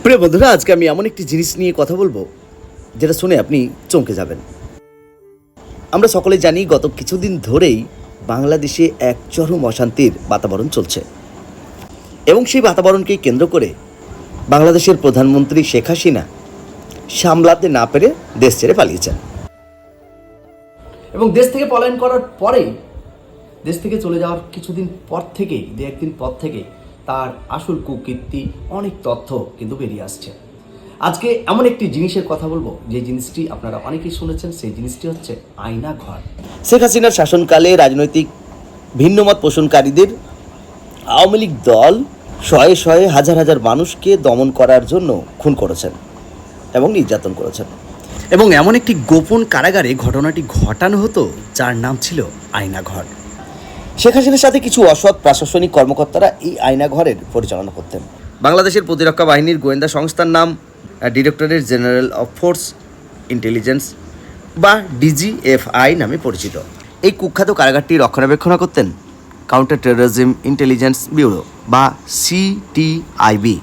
প্রিয় বন্ধুরা, আজকে আমি এমন একটি জিনিস নিয়ে কথা বলবো যেটা শুনে আপনি চমকে যাবেন। আমরা সকলে জানি গত কিছুদিন ধরেই বাংলাদেশে এক চরম অশান্তির বাতাবরণ চলছে এবং সেই বাতাবরণকে কেন্দ্র করে বাংলাদেশের প্রধানমন্ত্রী শেখ হাসিনা সামলাতে না পেরে দেশ ছেড়ে পালিয়েছেন এবং দেশ থেকে পলায়ন করার পরেই দেশ থেকে চলে যাওয়ার কিছুদিন পর থেকেই একদিন পর থেকেই তার আসল কুকীর্তি অনেক তথ্য কিন্তু বেরিয়ে আসছে। আজকে এমন একটি জিনিসের কথা বলবো যে জিনিসটি আপনারা অনেকেই শুনেছেন, সেই জিনিসটি হচ্ছে আয়না ঘর। শেখ হাসিনার শাসনকালে রাজনৈতিক ভিন্নমত পোষণকারীদের আওয়ামী লীগ দল শয়ে শয়ে হাজার হাজার মানুষকে দমন করার জন্য খুন করেছেন এবং নির্যাতন করেছেন এবং এমন একটি গোপন কারাগারে ঘটনাটি ঘটানো হতো যার নাম ছিল আয়নাঘর। শেখ হাসিনার সাথে কিছু অসৎ প্রশাসনিক কর্মকর্তারা এই আয়নাঘরের পরিচালনা করতেন। বাংলাদেশের প্রতিরক্ষা বাহিনীর গোয়েন্দা সংস্থার নাম directorate general of force intelligence বা ডিজিএফআই নামে পরিচিত। এই কুখ্যাত কারাগারটি রক্ষণাবেক্ষণ করতেন কাউন্টার টেরোরিজম ইন্টেলিজেন্স ব্যুরো বা সিটিআইবি।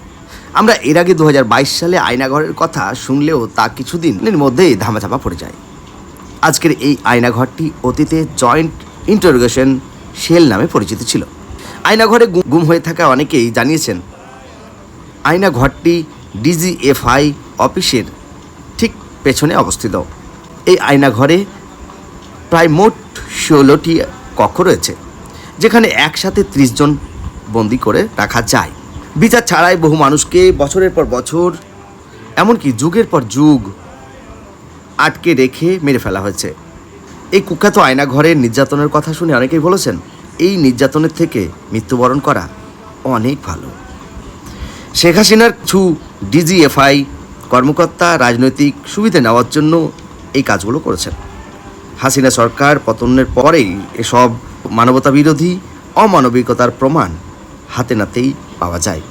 আমরা এর আগে 2022 সালে আয়নাঘরের কথা শুনলেও তা কিছুদিনের মধ্যেই ধামাচাপা পড়ে যায়। আজকের এই আয়নাঘরটি অতীতে জয়েন্ট ইন্টারোগেশন সেল নামে পরিচিত ছিল। আয়নাঘরে গুম হয়ে থাকা অনেকেই জানিয়েছেন আয়নাঘরটি ডিজিএফআই অফিসের ঠিক পেছনে অবস্থিত। এই আয়নাঘরে প্রায় মোট 16টি কক্ষ রয়েছে, যেখানে একসাথে 30 জন বন্দি করে রাখা যায়। বিচার ছাড়াই বহু মানুষকে বছরের পর বছর, এমনকি যুগের পর যুগ আটকে রেখে মেরে ফেলা হয়েছে। এই কুখ্যাত আয়নাঘরের নির্যাতনের কথা শুনে অনেকেই বলেছেন এই নির্যাতনের থেকে মৃত্যুবরণ করা অনেক ভালো। শেখ হাসিনার কিছু ডিজিএফআই কর্মকর্তা রাজনৈতিক সুবিধা নেওয়ার জন্য এই কাজগুলো করেছেন। হাসিনা সরকার পতনের পরেই এসব মানবতা বিরোধী অমানবিকতার প্রমাণ হাতে নাতেই পাওয়া যায়।